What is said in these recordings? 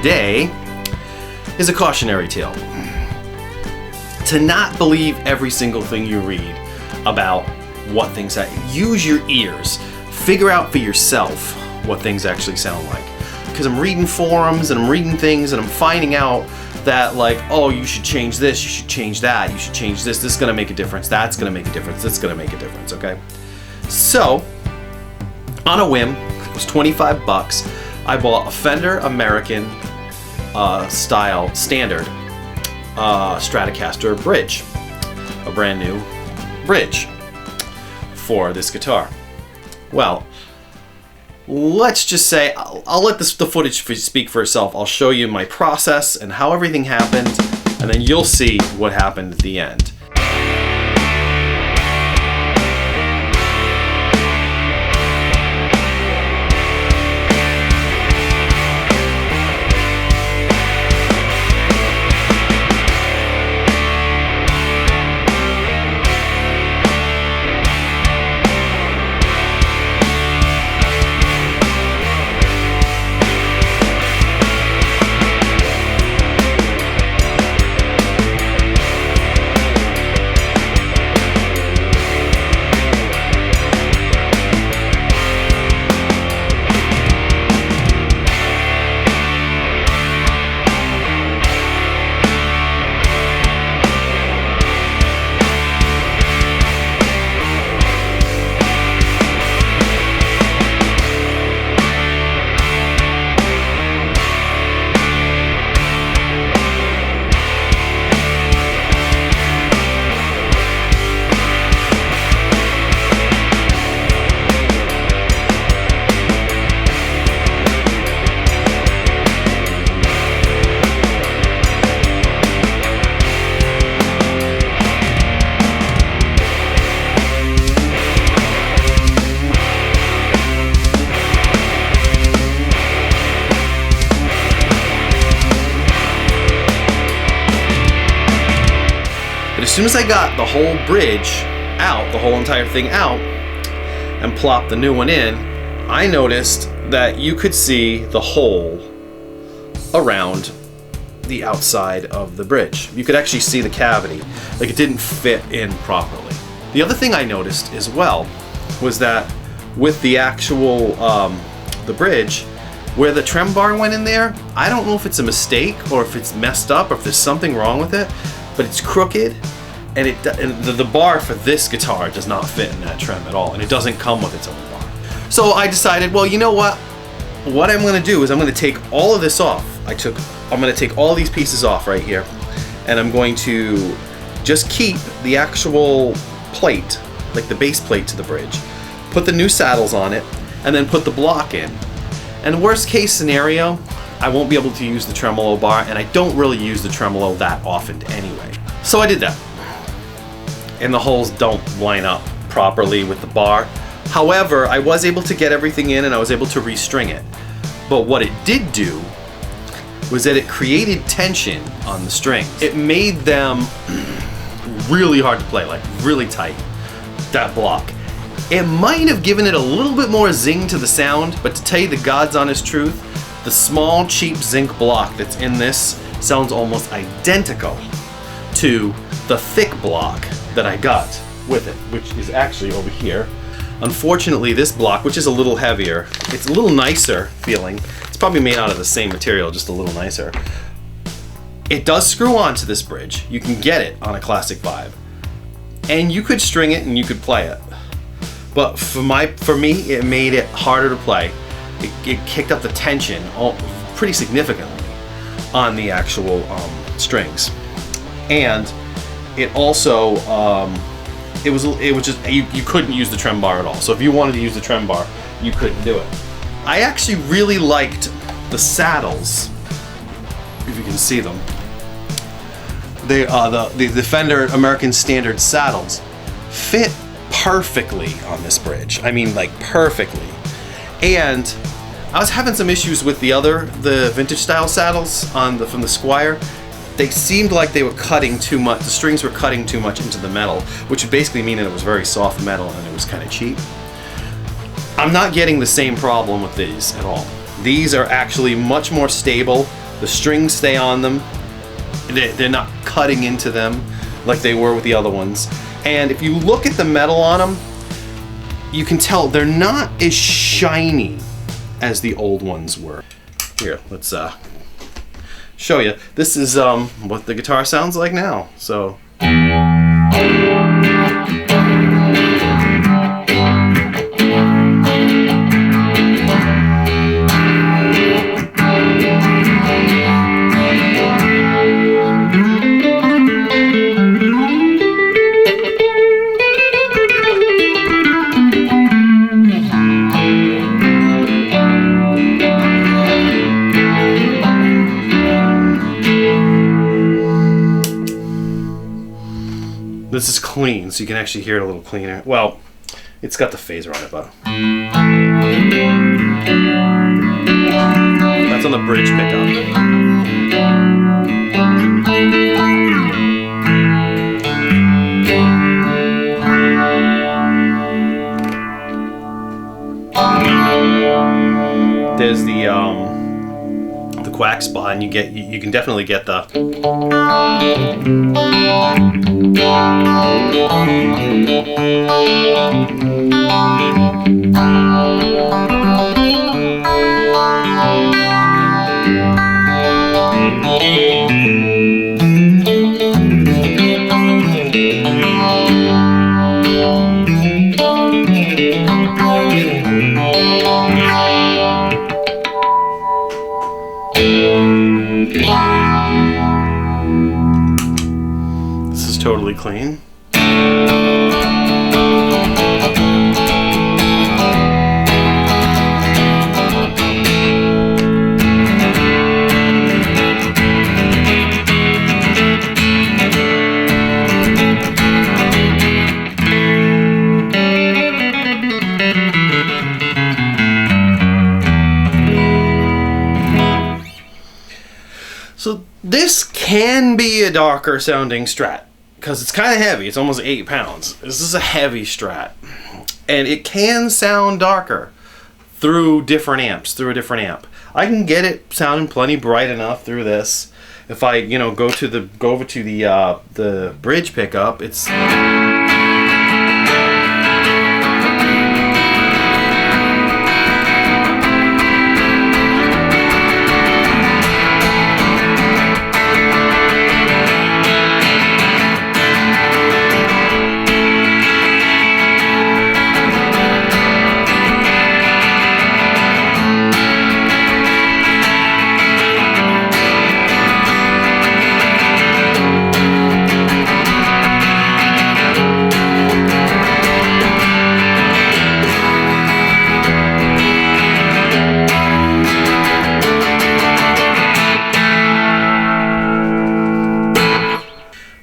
today is a cautionary tale. To not believe every single thing you read about what things that use your ears. Figure out for yourself what things actually sound like. Because I'm reading forums and I'm reading things and I'm finding out that, like, oh, you should change this, you should change that, you should change this is gonna make a difference, that's gonna make a difference, this is gonna make a difference, okay? So, on a whim, it was 25 bucks, I bought a Fender American style standard Stratocaster bridge, a brand new bridge for this guitar. Well, let's just say I'll let the footage speak for itself. I'll show you my process and how everything happened, and then you'll see what happened at the end. As soon as I got the whole bridge out, the whole entire thing out, and plopped the new one in, I noticed that you could see the hole around the outside of the bridge. You could actually see the cavity, like it didn't fit in properly. The other thing I noticed as well was that with the actual, the bridge, where the trem bar went in there, I don't know if it's a mistake or if it's messed up or if there's something wrong with it, but it's crooked, and the bar for this guitar does not fit in that trem at all, and it doesn't come with its own bar. So I decided, well, you know what? What I'm going to do is I'm going to take all of this off. I'm going to take all these pieces off right here, and I'm going to just keep the actual plate, like the base plate to the bridge, put the new saddles on it, and then put the block in. And worst case scenario, I won't be able to use the tremolo bar, and I don't really use the tremolo that often anyway. So I did that. And the holes don't line up properly with the bar. However, I was able to get everything in and I was able to restring it. But what it did do was that it created tension on the strings. It made them really hard to play, like really tight, that block. It might have given it a little bit more zing to the sound, but to tell you the God's honest truth, the small, cheap zinc block that's in this sounds almost identical to the thick block that I got with it, which is actually over here. Unfortunately, this block, which is a little heavier, it's a little nicer feeling. It's probably made out of the same material, just a little nicer. It does screw onto this bridge. You can get it on a Classic Vibe. And you could string it and you could play it. But for me, it made it harder to play. It kicked up the tension pretty significantly on the actual strings. And it also, it was just, you couldn't use the trem bar at all. So if you wanted to use the trem bar, you couldn't do it. I actually really liked the saddles, if you can see them. The Fender American Standard saddles fit perfectly on this bridge. I mean, like perfectly. And I was having some issues with the vintage style saddles from the SQUIER. They seemed like they were cutting too much, the strings were cutting too much into the metal, which would basically mean that it was very soft metal and it was kind of cheap. I'm not getting the same problem with these at all. These are actually much more stable. The strings stay on them. They're not cutting into them like they were with the other ones. And if you look at the metal on them, you can tell they're not as shiny as the old ones were. Here, let's show you. This is what the guitar sounds like now. So. This is clean, so you can actually hear it a little cleaner. Well, it's got the phaser on it, but that's on the bridge pickup. There's the quack spot, and you can definitely get the. This is totally clean. So this can be a darker sounding Strat because it's kind of heavy. It's almost 8 pounds. This is a heavy Strat, and it can sound darker through different amps, through a different amp. I can get it sounding plenty bright enough through this. If I, go over to the bridge pickup, it's.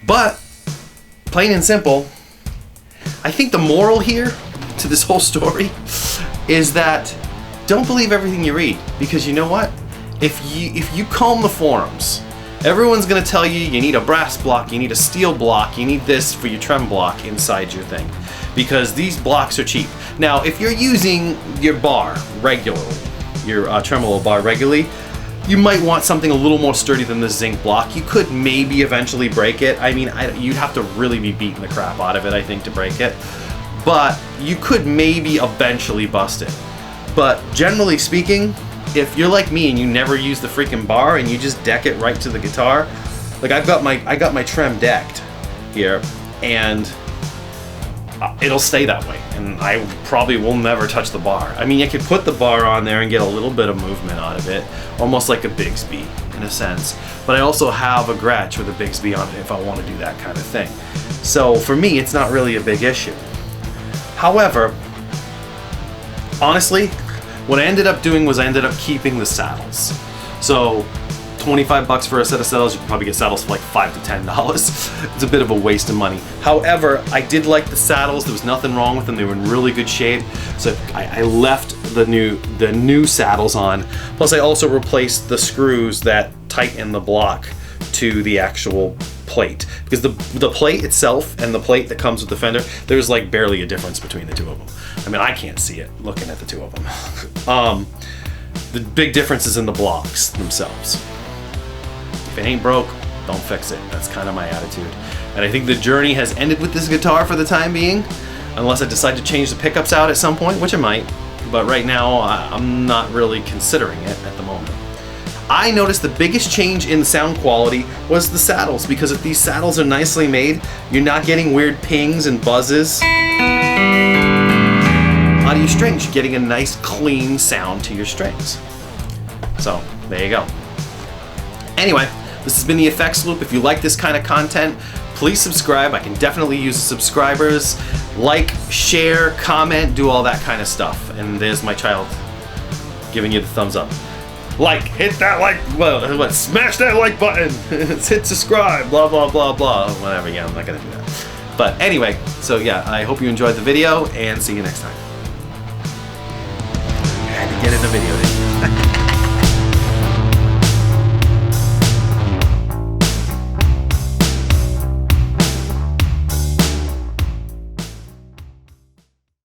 But, plain and simple, I think the moral here to this whole story is that don't believe everything you read, because you know what? If you comb the forums, everyone's gonna tell you you need a brass block, you need a steel block, you need this for your trem block inside your thing, because these blocks are cheap. Now, if you're using your bar regularly, your tremolo bar regularly, you might want something a little more sturdy than the zinc block. You could maybe eventually break it. I mean, you'd have to really be beating the crap out of it, I think, to break it. But you could maybe eventually bust it. But generally speaking, if you're like me and you never use the freaking bar and you just deck it right to the guitar, like I got my trem decked here, and it'll stay that way, and I probably will never touch the bar. I mean, you could put the bar on there and get a little bit of movement out of it, almost like a Bigsby in a sense, but I also have a Gretsch with a Bigsby on it if I want to do that kind of thing. So for me, it's not really a big issue. However, honestly, what I ended up doing was I ended up keeping the saddles. So 25 bucks for a set of saddles, you can probably get saddles for like $5 to $10. It's a bit of a waste of money. However, I did like the saddles. There was nothing wrong with them. They were in really good shape. So I left the new saddles on. Plus I also replaced the screws that tighten the block to the actual plate. Because the plate itself and the plate that comes with the fender, there's like barely a difference between the two of them. I mean, I can't see it looking at the two of them. The big difference is in the blocks themselves. If it ain't broke, don't fix it. That's kind of my attitude. And I think the journey has ended with this guitar for the time being, unless I decide to change the pickups out at some point, which I might. But right now, I'm not really considering it at the moment. I noticed the biggest change in sound quality was the saddles, because if these saddles are nicely made, you're not getting weird pings and buzzes out of your strings. You're getting a nice clean sound to your strings. So there you go. Anyway, this has been the Effects Loop. If you like this kind of content, please subscribe. I can definitely use the subscribers. Like, share, comment, do all that kind of stuff. And there's my child giving you the thumbs up. Like, hit that like, well, smash that like button. Hit subscribe, blah, blah, blah, blah. Whatever, yeah, I'm not gonna do that. But anyway, so yeah, I hope you enjoyed the video and see you next time. I had to get in the video, didn't you?